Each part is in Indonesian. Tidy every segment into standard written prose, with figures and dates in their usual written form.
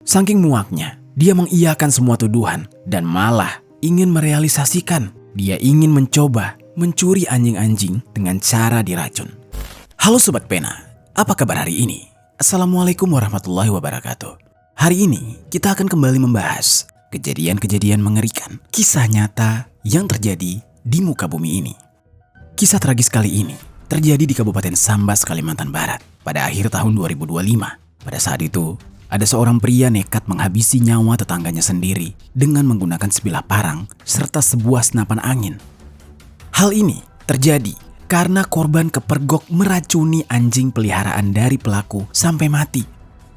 Saking muaknya, dia mengiyakan semua tuduhan dan malah ingin merealisasikan. Dia ingin mencoba mencuri anjing-anjing dengan cara diracun. Halo Sobat Pena, apa kabar hari ini? Assalamualaikum warahmatullahi wabarakatuh. Hari ini kita akan kembali membahas kejadian-kejadian mengerikan, kisah nyata yang terjadi di muka bumi ini. Kisah tragis kali ini terjadi di Kabupaten Sambas, Kalimantan Barat pada akhir tahun 2025. Pada saat itu, ada seorang pria nekat menghabisi nyawa tetangganya sendiri dengan menggunakan sebilah parang serta sebuah senapan angin. Hal ini terjadi karena korban kepergok meracuni anjing peliharaan dari pelaku sampai mati.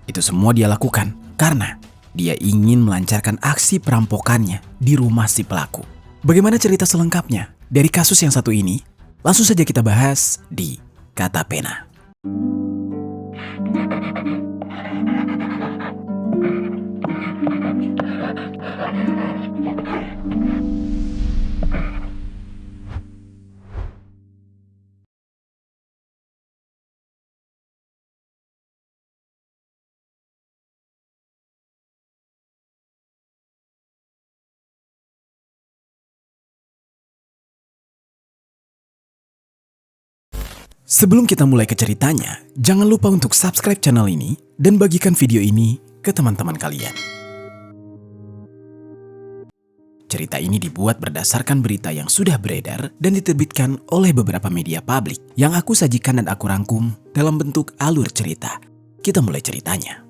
Itu semua dia lakukan karena dia ingin melancarkan aksi perampokannya di rumah si pelaku. Bagaimana cerita selengkapnya dari kasus yang satu ini? Langsung saja kita bahas di Kata Pena. Sebelum kita mulai ke ceritanya, jangan lupa untuk subscribe channel ini dan bagikan video ini ke teman-teman kalian. Cerita ini dibuat berdasarkan berita yang sudah beredar dan diterbitkan oleh beberapa media publik yang aku sajikan dan aku rangkum dalam bentuk alur cerita. Kita mulai ceritanya.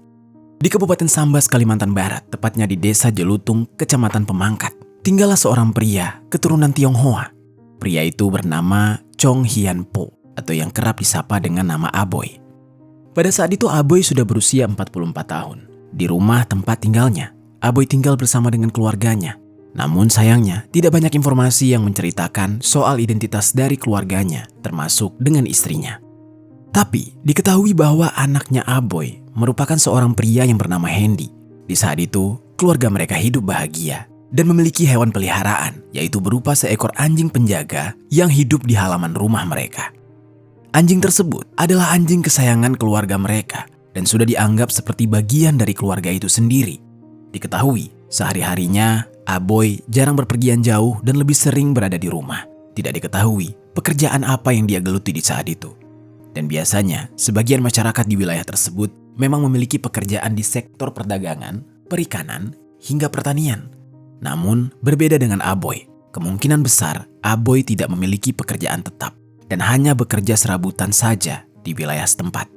Di Kabupaten Sambas, Kalimantan Barat, tepatnya di Desa Jelutung, Kecamatan Pemangkat, tinggallah seorang pria keturunan Tionghoa. Pria itu bernama Chong Hian Po, atau yang kerap disapa dengan nama Aboy. Pada saat itu Aboy sudah berusia 44 tahun. Di rumah tempat tinggalnya, Aboy tinggal bersama dengan keluarganya. Namun sayangnya, tidak banyak informasi yang menceritakan soal identitas dari keluarganya, termasuk dengan istrinya. Tapi, diketahui bahwa anaknya Aboy merupakan seorang pria yang bernama Hendy. Di saat itu, keluarga mereka hidup bahagia dan memiliki hewan peliharaan, yaitu berupa seekor anjing penjaga yang hidup di halaman rumah mereka. Anjing tersebut adalah anjing kesayangan keluarga mereka dan sudah dianggap seperti bagian dari keluarga itu sendiri. Diketahui, sehari-harinya Aboy jarang berpergian jauh dan lebih sering berada di rumah. Tidak diketahui pekerjaan apa yang dia geluti di saat itu. Dan biasanya, sebagian masyarakat di wilayah tersebut memang memiliki pekerjaan di sektor perdagangan, perikanan, hingga pertanian. Namun, berbeda dengan Aboy, kemungkinan besar Aboy tidak memiliki pekerjaan tetap dan hanya bekerja serabutan saja di wilayah setempat.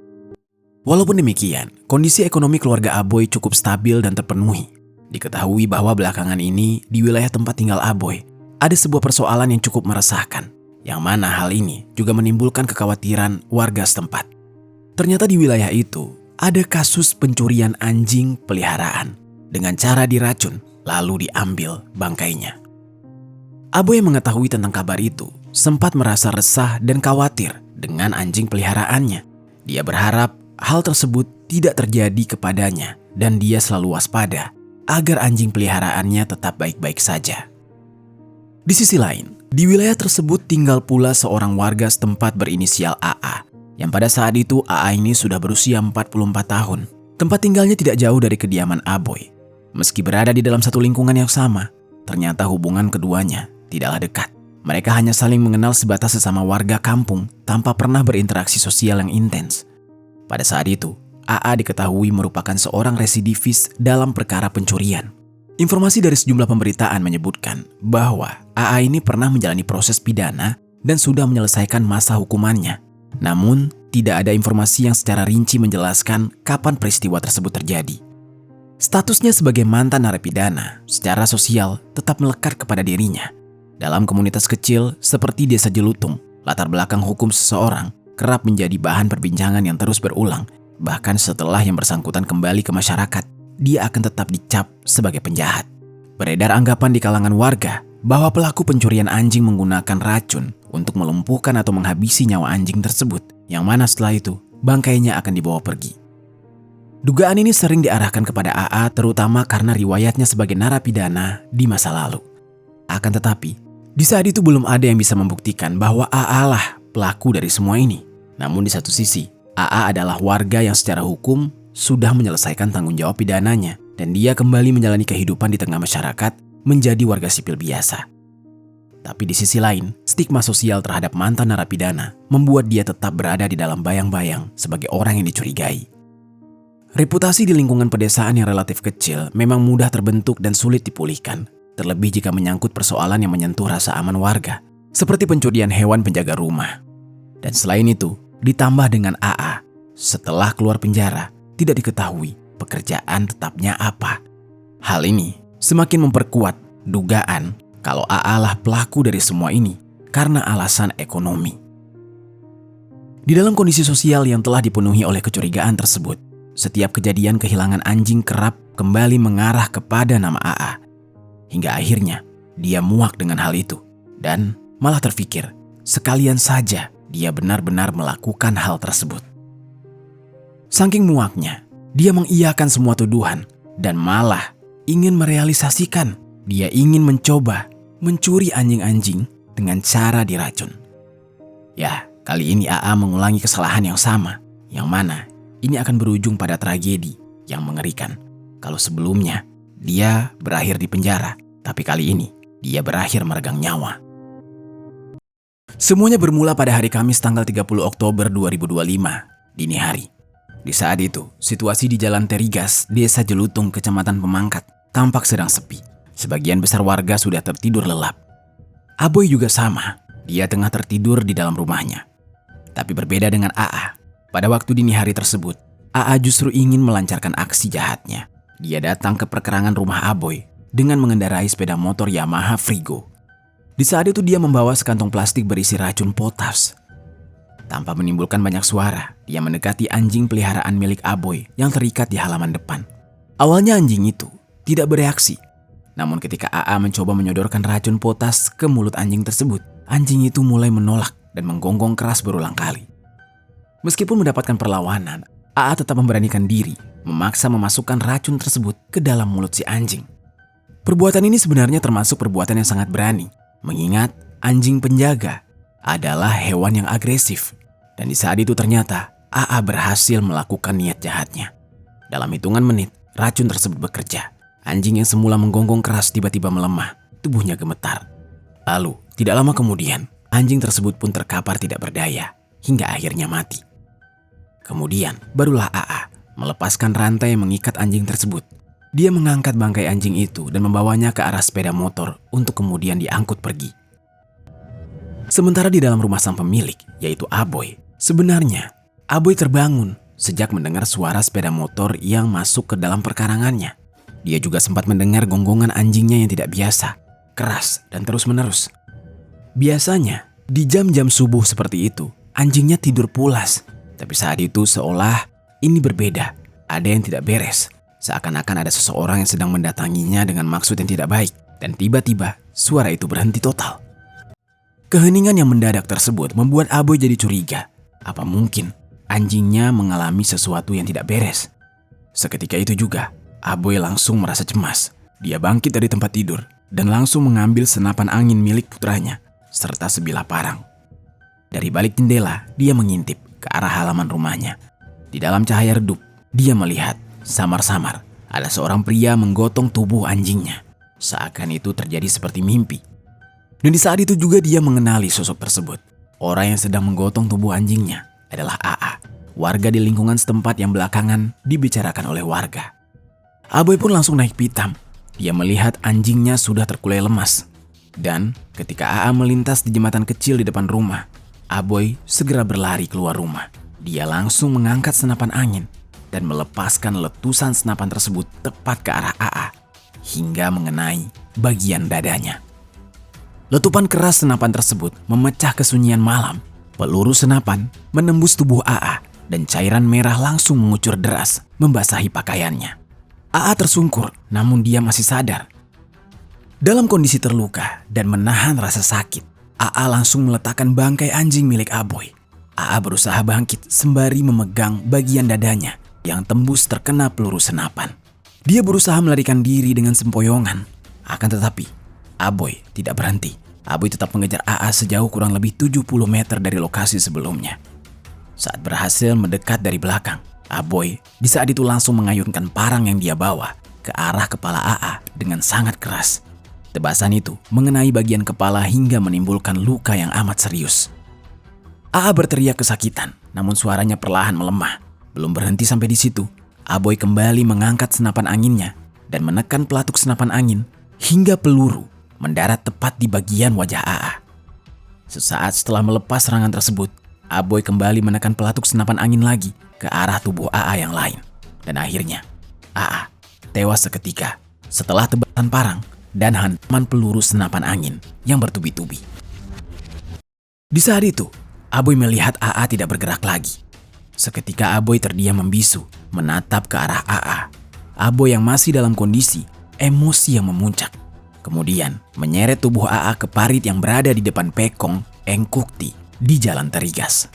Walaupun demikian, kondisi ekonomi keluarga Aboy cukup stabil dan terpenuhi. Diketahui bahwa belakangan ini di wilayah tempat tinggal Aboy ada sebuah persoalan yang cukup meresahkan, yang mana hal ini juga menimbulkan kekhawatiran warga setempat. Ternyata di wilayah itu ada kasus pencurian anjing peliharaan dengan cara diracun lalu diambil bangkainya. Aboy yang mengetahui tentang kabar itu sempat merasa resah dan khawatir dengan anjing peliharaannya. Dia berharap hal tersebut tidak terjadi kepadanya dan dia selalu waspada agar anjing peliharaannya tetap baik-baik saja. Di sisi lain, di wilayah tersebut tinggal pula seorang warga setempat berinisial AA, yang pada saat itu AA ini sudah berusia 44 tahun. Tempat tinggalnya tidak jauh dari kediaman Aboy. Meski berada di dalam satu lingkungan yang sama, ternyata hubungan keduanya tidaklah dekat. Mereka hanya saling mengenal sebatas sesama warga kampung tanpa pernah berinteraksi sosial yang intens. Pada saat itu, AA diketahui merupakan seorang residivis dalam perkara pencurian. Informasi dari sejumlah pemberitaan menyebutkan bahwa AA ini pernah menjalani proses pidana dan sudah menyelesaikan masa hukumannya. Namun, tidak ada informasi yang secara rinci menjelaskan kapan peristiwa tersebut terjadi. Statusnya sebagai mantan narapidana secara sosial tetap melekat kepada dirinya. Dalam komunitas kecil seperti Desa Jelutung, latar belakang hukum seseorang kerap menjadi bahan perbincangan yang terus berulang. Bahkan setelah yang bersangkutan kembali ke masyarakat, dia akan tetap dicap sebagai penjahat. Beredar anggapan di kalangan warga bahwa pelaku pencurian anjing menggunakan racun untuk melumpuhkan atau menghabisi nyawa anjing tersebut, yang mana setelah itu bangkainya akan dibawa pergi. Dugaan ini sering diarahkan kepada AA terutama karena riwayatnya sebagai narapidana di masa lalu. Akan tetapi, di saat itu belum ada yang bisa membuktikan bahwa AA lah pelaku dari semua ini. Namun di satu sisi, AA adalah warga yang secara hukum sudah menyelesaikan tanggung jawab pidananya dan dia kembali menjalani kehidupan di tengah masyarakat menjadi warga sipil biasa. Tapi di sisi lain, stigma sosial terhadap mantan narapidana membuat dia tetap berada di dalam bayang-bayang sebagai orang yang dicurigai. Reputasi di lingkungan pedesaan yang relatif kecil memang mudah terbentuk dan sulit dipulihkan, terlebih jika menyangkut persoalan yang menyentuh rasa aman warga, seperti pencurian hewan penjaga rumah. Dan selain itu, ditambah dengan AA, setelah keluar penjara, tidak diketahui pekerjaan tetapnya apa. Hal ini semakin memperkuat dugaan kalau AA lah pelaku dari semua ini karena alasan ekonomi. Di dalam kondisi sosial yang telah dipenuhi oleh kecurigaan tersebut, setiap kejadian kehilangan anjing kerap kembali mengarah kepada nama AA. Hingga akhirnya dia muak dengan hal itu dan malah terfikir sekalian saja dia benar-benar melakukan hal tersebut. Saking muaknya, dia mengiyakan semua tuduhan dan malah ingin merealisasikan. Dia ingin mencoba mencuri anjing-anjing dengan cara diracun. Ya, kali ini AA mengulangi kesalahan yang sama, yang mana ini akan berujung pada tragedi yang mengerikan. Kalau sebelumnya dia berakhir di penjara, tapi kali ini dia berakhir meregang nyawa. Semuanya bermula pada hari Kamis tanggal 30 Oktober 2025, dini hari. Di saat itu, situasi di Jalan Terigas, Desa Jelutung, Kecamatan Pemangkat, tampak sedang sepi. Sebagian besar warga sudah tertidur lelap. Aboy juga sama, dia tengah tertidur di dalam rumahnya. Tapi berbeda dengan AA, pada waktu dini hari tersebut, AA justru ingin melancarkan aksi jahatnya. Dia datang ke perkerangan rumah Aboy dengan mengendarai sepeda motor Yamaha Frigo. Di saat itu dia membawa sekantong plastik berisi racun potas. Tanpa menimbulkan banyak suara, dia mendekati anjing peliharaan milik Aboy yang terikat di halaman depan. Awalnya anjing itu tidak bereaksi. Namun ketika AA mencoba menyodorkan racun potas ke mulut anjing tersebut, anjing itu mulai menolak dan menggonggong keras berulang kali. Meskipun mendapatkan perlawanan, AA tetap memberanikan diri, memaksa memasukkan racun tersebut ke dalam mulut si anjing. Perbuatan ini sebenarnya termasuk perbuatan yang sangat berani, mengingat anjing penjaga adalah hewan yang agresif. Dan di saat itu ternyata AA berhasil melakukan niat jahatnya. Dalam hitungan menit, racun tersebut bekerja. Anjing yang semula menggonggong keras tiba-tiba melemah, tubuhnya gemetar. Lalu, tidak lama kemudian, anjing tersebut pun terkapar tidak berdaya, hingga akhirnya mati. Kemudian, barulah AA melepaskan rantai yang mengikat anjing tersebut. Dia mengangkat bangkai anjing itu dan membawanya ke arah sepeda motor untuk kemudian diangkut pergi. Sementara di dalam rumah sang pemilik, yaitu Aboy, sebenarnya Aboy terbangun sejak mendengar suara sepeda motor yang masuk ke dalam perkarangannya. Dia juga sempat mendengar gonggongan anjingnya yang tidak biasa, keras dan terus-menerus. Biasanya, di jam-jam subuh seperti itu, anjingnya tidur pulas. Tapi saat itu seolah ini berbeda, ada yang tidak beres. Seakan-akan ada seseorang yang sedang mendatanginya dengan maksud yang tidak baik. Dan tiba-tiba, suara itu berhenti total. Keheningan yang mendadak tersebut membuat Aboy jadi curiga. Apa mungkin anjingnya mengalami sesuatu yang tidak beres? Seketika itu juga, Aboy langsung merasa cemas. Dia bangkit dari tempat tidur dan langsung mengambil senapan angin milik putranya serta sebilah parang. Dari balik jendela, dia mengintip ke arah halaman rumahnya. Di dalam cahaya redup, dia melihat samar-samar ada seorang pria menggotong tubuh anjingnya. Seakan itu terjadi seperti mimpi. Dan di saat itu juga dia mengenali sosok tersebut. Orang yang sedang menggotong tubuh anjingnya adalah AA, warga di lingkungan setempat yang belakangan dibicarakan oleh warga. Aboy pun langsung naik pitam. Dia melihat anjingnya sudah terkulai lemas. Dan ketika AA melintas di jembatan kecil di depan rumah, Aboy segera berlari keluar rumah. Dia langsung mengangkat senapan angin dan melepaskan letusan senapan tersebut tepat ke arah AA hingga mengenai bagian dadanya. Letupan keras senapan tersebut memecah kesunyian malam. Peluru senapan menembus tubuh AA dan cairan merah langsung mengucur deras membasahi pakaiannya. AA tersungkur, namun dia masih sadar. Dalam kondisi terluka dan menahan rasa sakit, AA langsung meletakkan bangkai anjing milik Aboy. AA berusaha bangkit sembari memegang bagian dadanya yang tembus terkena peluru senapan. Dia berusaha melarikan diri dengan sempoyongan. Akan tetapi, Aboy tidak berhenti. Aboy tetap mengejar AA sejauh kurang lebih 70 meter dari lokasi sebelumnya. Saat berhasil mendekat dari belakang, Aboy di saat itu langsung mengayunkan parang yang dia bawa ke arah kepala AA dengan sangat keras. Tebasan itu mengenai bagian kepala hingga menimbulkan luka yang amat serius. AA berteriak kesakitan, namun suaranya perlahan melemah. Belum berhenti sampai di situ, Aboy kembali mengangkat senapan anginnya dan menekan pelatuk senapan angin hingga peluru mendarat tepat di bagian wajah AA. Sesaat setelah melepas serangan tersebut, Aboy kembali menekan pelatuk senapan angin lagi ke arah tubuh AA yang lain. Dan akhirnya, AA tewas seketika setelah tebasan parang dan hantaman peluru senapan angin yang bertubi-tubi. Di saat itu, Aboy melihat AA tidak bergerak lagi. Seketika Aboy terdiam membisu, menatap ke arah AA. Aboy yang masih dalam kondisi emosi yang memuncak. Kemudian menyeret tubuh AA ke parit yang berada di depan Pekong Engkukti di Jalan Terigas.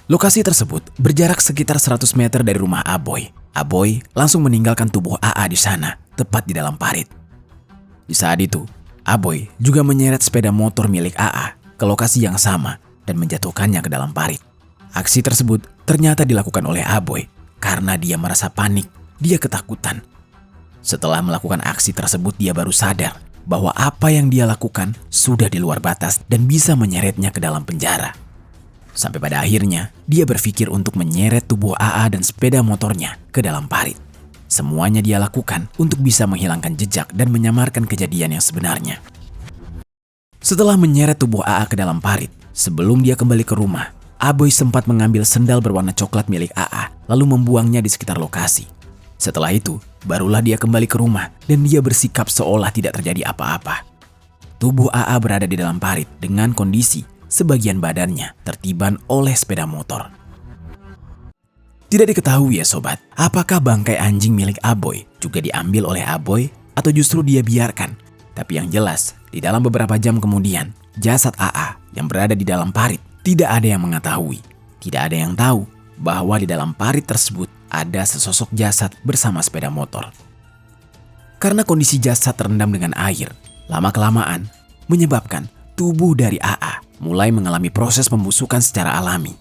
Lokasi tersebut berjarak sekitar 100 meter dari rumah Aboy. Aboy langsung meninggalkan tubuh AA di sana, tepat di dalam parit. Di saat itu, Aboy juga menyeret sepeda motor milik AA ke lokasi yang sama dan menjatuhkannya ke dalam parit. Aksi tersebut ternyata dilakukan oleh Aboy karena dia merasa panik, dia ketakutan. Setelah melakukan aksi tersebut, dia baru sadar bahwa apa yang dia lakukan sudah di luar batas dan bisa menyeretnya ke dalam penjara. Sampai pada akhirnya, dia berpikir untuk menyeret tubuh AA dan sepeda motornya ke dalam parit. Semuanya dia lakukan untuk bisa menghilangkan jejak dan menyamarkan kejadian yang sebenarnya. Setelah menyeret tubuh AA ke dalam parit, sebelum dia kembali ke rumah, Aboy sempat mengambil sendal berwarna coklat milik AA, lalu membuangnya di sekitar lokasi. Setelah itu, barulah dia kembali ke rumah dan dia bersikap seolah tidak terjadi apa-apa. Tubuh AA berada di dalam parit dengan kondisi sebagian badannya tertiban oleh sepeda motor. Tidak diketahui ya sobat, apakah bangkai anjing milik Aboy juga diambil oleh Aboy atau justru dia biarkan. Tapi yang jelas, di dalam beberapa jam kemudian, jasad AA yang berada di dalam parit tidak ada yang mengetahui. Tidak ada yang tahu bahwa di dalam parit tersebut ada sesosok jasad bersama sepeda motor. Karena kondisi jasad terendam dengan air, lama-kelamaan menyebabkan tubuh dari AA mulai mengalami proses pembusukan secara alami.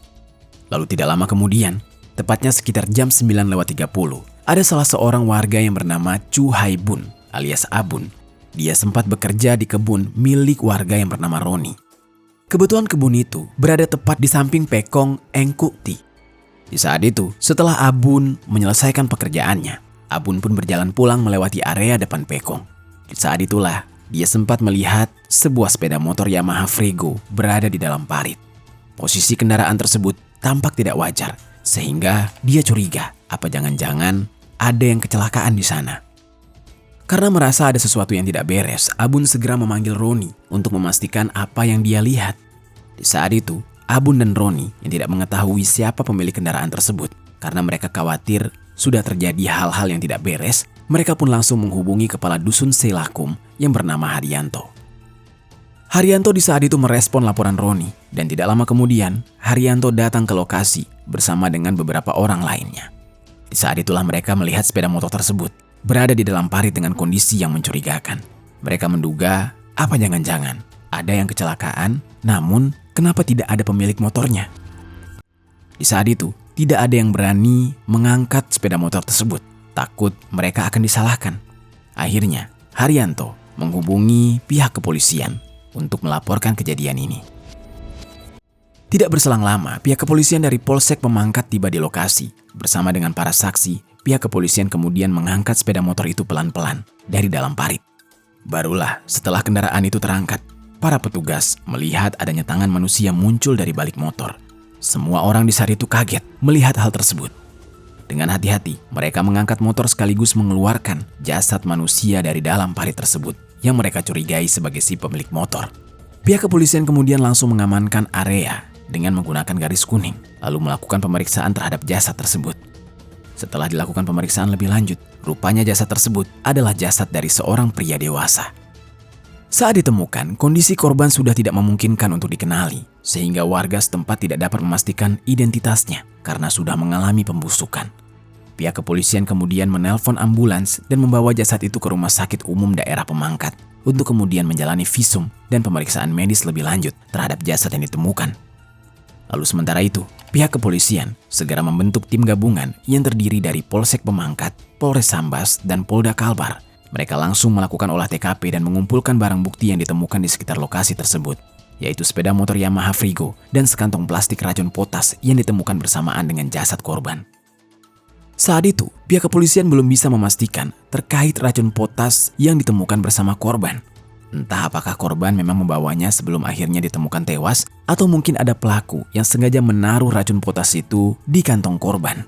Lalu tidak lama kemudian, tepatnya sekitar jam 9:30, ada salah seorang warga yang bernama Chu Haibun alias Abun. Dia sempat bekerja di kebun milik warga yang bernama Roni. Kebetulan kebun itu berada tepat di samping Pekong Engkukti. Di saat itu, setelah Abun menyelesaikan pekerjaannya, Abun pun berjalan pulang melewati area depan Pekong. Di saat itulah, dia sempat melihat sebuah sepeda motor Yamaha Frego berada di dalam parit. Posisi kendaraan tersebut tampak tidak wajar, sehingga dia curiga apa jangan-jangan ada yang kecelakaan di sana. Karena merasa ada sesuatu yang tidak beres, Abun segera memanggil Roni untuk memastikan apa yang dia lihat. Di saat itu, Abun dan Roni yang tidak mengetahui siapa pemilik kendaraan tersebut karena mereka khawatir sudah terjadi hal-hal yang tidak beres, mereka pun langsung menghubungi kepala dusun Selakum yang bernama Haryanto. Haryanto di saat itu merespon laporan Roni dan tidak lama kemudian Haryanto datang ke lokasi bersama dengan beberapa orang lainnya. Di saat itulah mereka melihat sepeda motor tersebut berada di dalam parit dengan kondisi yang mencurigakan. Mereka menduga apa jangan-jangan ada yang kecelakaan, namun kenapa tidak ada pemilik motornya? Di saat itu, tidak ada yang berani mengangkat sepeda motor tersebut, takut mereka akan disalahkan. Akhirnya, Haryanto menghubungi pihak kepolisian untuk melaporkan kejadian ini. Tidak berselang lama, pihak kepolisian dari Polsek Pemangkat tiba di lokasi. Bersama dengan para saksi, pihak kepolisian kemudian mengangkat sepeda motor itu pelan-pelan dari dalam parit. Barulah setelah kendaraan itu terangkat, para petugas melihat adanya tangan manusia muncul dari balik motor. Semua orang di saat itu kaget melihat hal tersebut. Dengan hati-hati, mereka mengangkat motor sekaligus mengeluarkan jasad manusia dari dalam parit tersebut yang mereka curigai sebagai si pemilik motor. Pihak kepolisian kemudian langsung mengamankan area dengan menggunakan garis kuning, lalu melakukan pemeriksaan terhadap jasad tersebut. Setelah dilakukan pemeriksaan lebih lanjut, rupanya jasad tersebut adalah jasad dari seorang pria dewasa. Saat ditemukan, kondisi korban sudah tidak memungkinkan untuk dikenali, sehingga warga setempat tidak dapat memastikan identitasnya karena sudah mengalami pembusukan. Pihak kepolisian kemudian menelpon ambulans dan membawa jasad itu ke Rumah Sakit Umum Daerah Pemangkat untuk kemudian menjalani visum dan pemeriksaan medis lebih lanjut terhadap jasad yang ditemukan. Lalu sementara itu, pihak kepolisian segera membentuk tim gabungan yang terdiri dari Polsek Pemangkat, Polres Sambas, dan Polda Kalbar. Mereka langsung melakukan olah TKP dan mengumpulkan barang bukti yang ditemukan di sekitar lokasi tersebut, yaitu sepeda motor Yamaha Frigo dan sekantong plastik racun potas yang ditemukan bersamaan dengan jasad korban. Saat itu, pihak kepolisian belum bisa memastikan terkait racun potas yang ditemukan bersama korban. Entah apakah korban memang membawanya sebelum akhirnya ditemukan tewas, atau mungkin ada pelaku yang sengaja menaruh racun potas itu di kantong korban.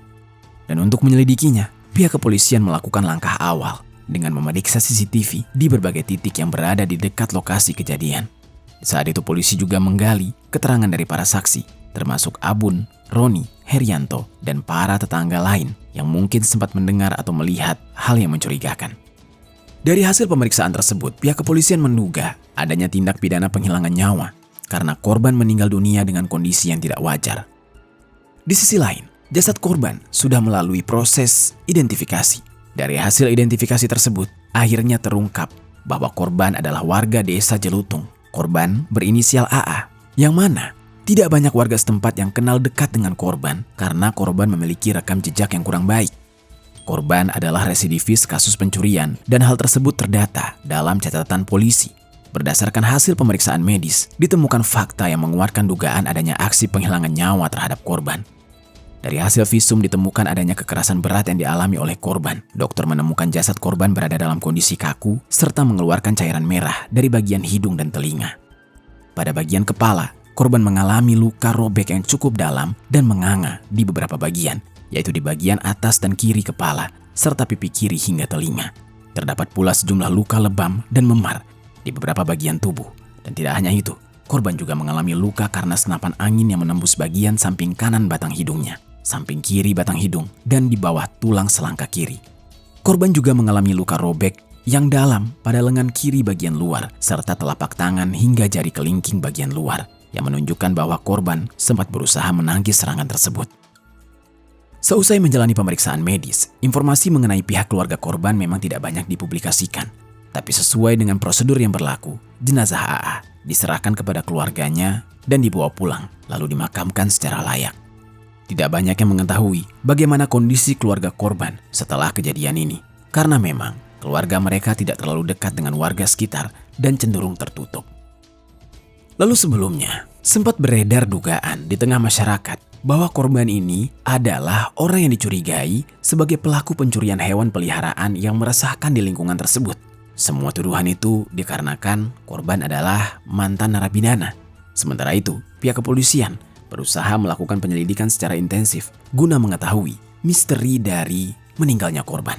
Dan untuk menyelidikinya, pihak kepolisian melakukan langkah awal dengan memeriksa CCTV di berbagai titik yang berada di dekat lokasi kejadian. Saat itu polisi juga menggali keterangan dari para saksi, termasuk Abun, Roni, Herianto, dan para tetangga lain yang mungkin sempat mendengar atau melihat hal yang mencurigakan. Dari hasil pemeriksaan tersebut, pihak kepolisian menduga adanya tindak pidana penghilangan nyawa karena korban meninggal dunia dengan kondisi yang tidak wajar. Di sisi lain, jasad korban sudah melalui proses identifikasi. Dari hasil identifikasi tersebut, akhirnya terungkap bahwa korban adalah warga desa Jelutung. Korban berinisial AA, yang mana tidak banyak warga setempat yang kenal dekat dengan korban karena korban memiliki rekam jejak yang kurang baik. Korban adalah residivis kasus pencurian dan hal tersebut terdata dalam catatan polisi. Berdasarkan hasil pemeriksaan medis, ditemukan fakta yang menguatkan dugaan adanya aksi penghilangan nyawa terhadap korban. Dari hasil visum ditemukan adanya kekerasan berat yang dialami oleh korban. Dokter menemukan jasad korban berada dalam kondisi kaku serta mengeluarkan cairan merah dari bagian hidung dan telinga. Pada bagian kepala, korban mengalami luka robek yang cukup dalam dan menganga di beberapa bagian, yaitu di bagian atas dan kiri kepala, serta pipi kiri hingga telinga. Terdapat pula sejumlah luka lebam dan memar di beberapa bagian tubuh. Dan tidak hanya itu, korban juga mengalami luka karena senapan angin yang menembus bagian samping kanan batang hidungnya, samping kiri batang hidung, dan di bawah tulang selangka kiri. Korban juga mengalami luka robek yang dalam pada lengan kiri bagian luar, serta telapak tangan hingga jari kelingking bagian luar, yang menunjukkan bahwa korban sempat berusaha menangkis serangan tersebut. Seusai menjalani pemeriksaan medis, informasi mengenai pihak keluarga korban memang tidak banyak dipublikasikan. Tapi sesuai dengan prosedur yang berlaku, jenazah AA diserahkan kepada keluarganya dan dibawa pulang, lalu dimakamkan secara layak. Tidak banyak yang mengetahui bagaimana kondisi keluarga korban setelah kejadian ini, karena memang keluarga mereka tidak terlalu dekat dengan warga sekitar dan cenderung tertutup. Lalu sebelumnya, sempat beredar dugaan di tengah masyarakat bahwa korban ini adalah orang yang dicurigai sebagai pelaku pencurian hewan peliharaan yang meresahkan di lingkungan tersebut. Semua tuduhan itu dikarenakan korban adalah mantan narapidana. Sementara itu, pihak kepolisian berusaha melakukan penyelidikan secara intensif guna mengetahui misteri dari meninggalnya korban.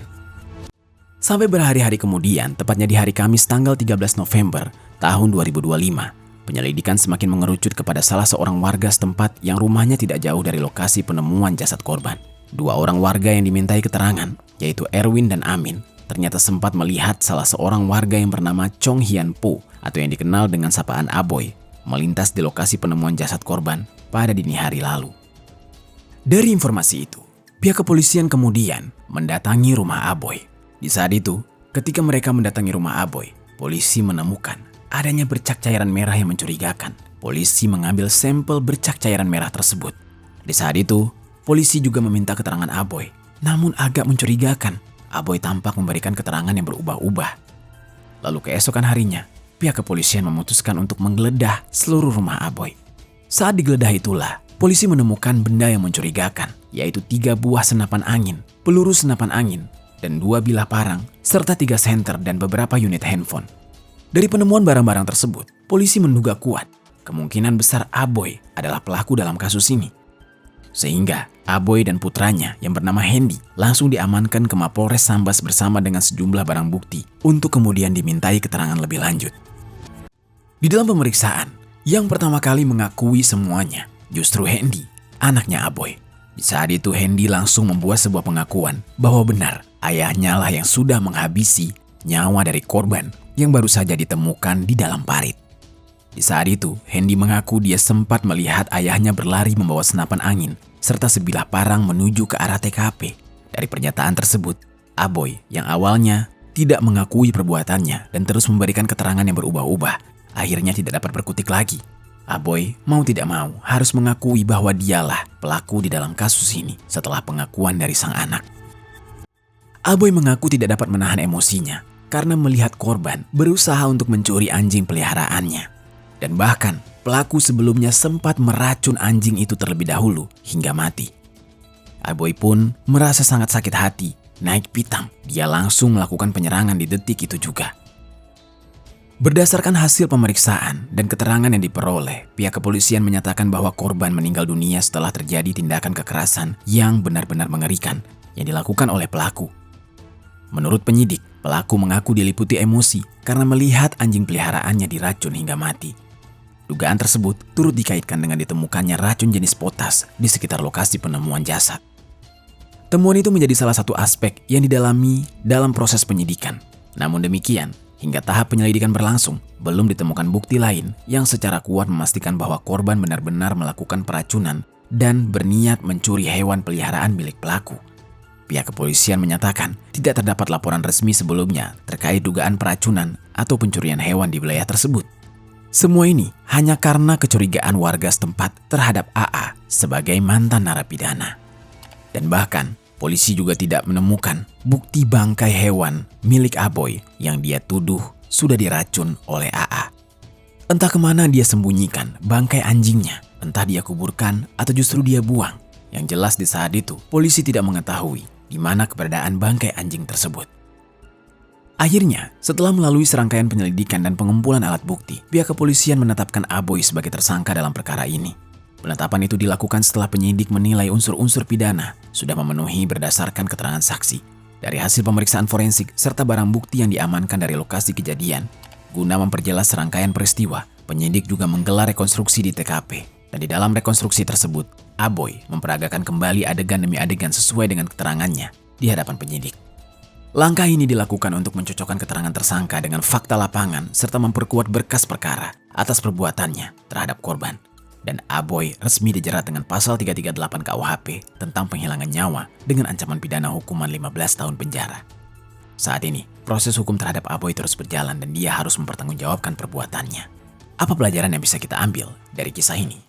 Sampai berhari-hari kemudian, tepatnya di hari Kamis tanggal 13 November tahun 2025, penyelidikan semakin mengerucut kepada salah seorang warga setempat yang rumahnya tidak jauh dari lokasi penemuan jasad korban. Dua orang warga yang dimintai keterangan, yaitu Erwin dan Amin, ternyata sempat melihat salah seorang warga yang bernama Chong Hian Po atau yang dikenal dengan sapaan Aboy melintas di lokasi penemuan jasad korban pada dini hari lalu. Dari informasi itu, pihak kepolisian kemudian mendatangi rumah Aboy. Di saat itu, ketika mereka mendatangi rumah Aboy, polisi menemukan adanya bercak cairan merah yang mencurigakan. Polisi mengambil sampel bercak cairan merah tersebut. Di saat itu, polisi juga meminta keterangan Aboy. Namun agak mencurigakan, Aboy tampak memberikan keterangan yang berubah-ubah. Lalu keesokan harinya, pihak kepolisian memutuskan untuk menggeledah seluruh rumah Aboy. Saat digeledah itulah, polisi menemukan benda yang mencurigakan, yaitu 3 buah senapan angin, peluru senapan angin, dan 2 bilah parang, serta 3 senter dan beberapa unit handphone. Dari penemuan barang-barang tersebut, polisi menduga kuat kemungkinan besar Aboy adalah pelaku dalam kasus ini. Sehingga Aboy dan putranya yang bernama Hendy langsung diamankan ke Mapolres Sambas bersama dengan sejumlah barang bukti untuk kemudian dimintai keterangan lebih lanjut. Di dalam pemeriksaan, yang pertama kali mengakui semuanya justru Hendy, anaknya Aboy. Di saat itu Hendy langsung membuat sebuah pengakuan bahwa benar ayahnya lah yang sudah menghabisi nyawa dari korban yang baru saja ditemukan di dalam parit. Di saat itu, Hendy mengaku dia sempat melihat ayahnya berlari membawa senapan angin serta sebilah parang menuju ke arah TKP. Dari pernyataan tersebut, Aboy yang awalnya tidak mengakui perbuatannya dan terus memberikan keterangan yang berubah-ubah, akhirnya tidak dapat berkutik lagi. Aboy mau tidak mau harus mengakui bahwa dialah pelaku di dalam kasus ini setelah pengakuan dari sang anak. Aboy mengaku tidak dapat menahan emosinya karena melihat korban berusaha untuk mencuri anjing peliharaannya. Dan bahkan pelaku sebelumnya sempat meracun anjing itu terlebih dahulu hingga mati. Aboy pun merasa sangat sakit hati, naik pitam. Dia langsung melakukan penyerangan di detik itu juga. Berdasarkan hasil pemeriksaan dan keterangan yang diperoleh, pihak kepolisian menyatakan bahwa korban meninggal dunia setelah terjadi tindakan kekerasan yang benar-benar mengerikan yang dilakukan oleh pelaku. Menurut penyidik, pelaku mengaku diliputi emosi karena melihat anjing peliharaannya diracun hingga mati. Dugaan tersebut turut dikaitkan dengan ditemukannya racun jenis potas di sekitar lokasi penemuan jasad. Temuan itu menjadi salah satu aspek yang didalami dalam proses penyidikan. Namun demikian, hingga tahap penyelidikan berlangsung, belum ditemukan bukti lain yang secara kuat memastikan bahwa korban benar-benar melakukan peracunan dan berniat mencuri hewan peliharaan milik pelaku. Pihak kepolisian menyatakan tidak terdapat laporan resmi sebelumnya terkait dugaan peracunan atau pencurian hewan di wilayah tersebut. Semua ini hanya karena kecurigaan warga setempat terhadap AA sebagai mantan narapidana. Dan bahkan, polisi juga tidak menemukan bukti bangkai hewan milik Aboy yang dia tuduh sudah diracun oleh AA. Entah kemana dia sembunyikan bangkai anjingnya, entah dia kuburkan atau justru dia buang. Yang jelas di saat itu, polisi tidak mengetahui di mana keberadaan bangkai anjing tersebut. Akhirnya, setelah melalui serangkaian penyelidikan dan pengumpulan alat bukti, pihak kepolisian menetapkan Aboy sebagai tersangka dalam perkara ini. Penetapan itu dilakukan setelah penyidik menilai unsur-unsur pidana sudah memenuhi berdasarkan keterangan saksi dari hasil pemeriksaan forensik serta barang bukti yang diamankan dari lokasi kejadian. Guna memperjelas serangkaian peristiwa, penyidik juga menggelar rekonstruksi di TKP. Dan di dalam rekonstruksi tersebut, Aboy memperagakan kembali adegan demi adegan sesuai dengan keterangannya di hadapan penyidik. Langkah ini dilakukan untuk mencocokkan keterangan tersangka dengan fakta lapangan serta memperkuat berkas perkara atas perbuatannya terhadap korban. Dan Aboy resmi dijerat dengan pasal 338 KUHP tentang penghilangan nyawa dengan ancaman pidana hukuman 15 tahun penjara. Saat ini, proses hukum terhadap Aboy terus berjalan dan dia harus mempertanggungjawabkan perbuatannya. Apa pelajaran yang bisa kita ambil dari kisah ini?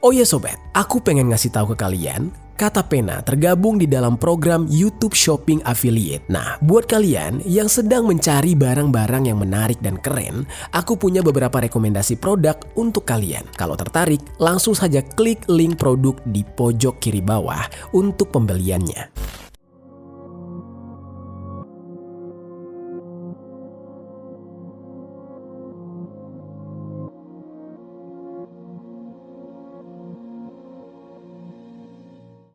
Oh ya sobat, aku pengen ngasih tahu ke kalian, Kata Pena tergabung di dalam program YouTube Shopping Affiliate. Nah, buat kalian yang sedang mencari barang-barang yang menarik dan keren, aku punya beberapa rekomendasi produk untuk kalian. Kalau tertarik, langsung saja klik link produk di pojok kiri bawah untuk pembeliannya.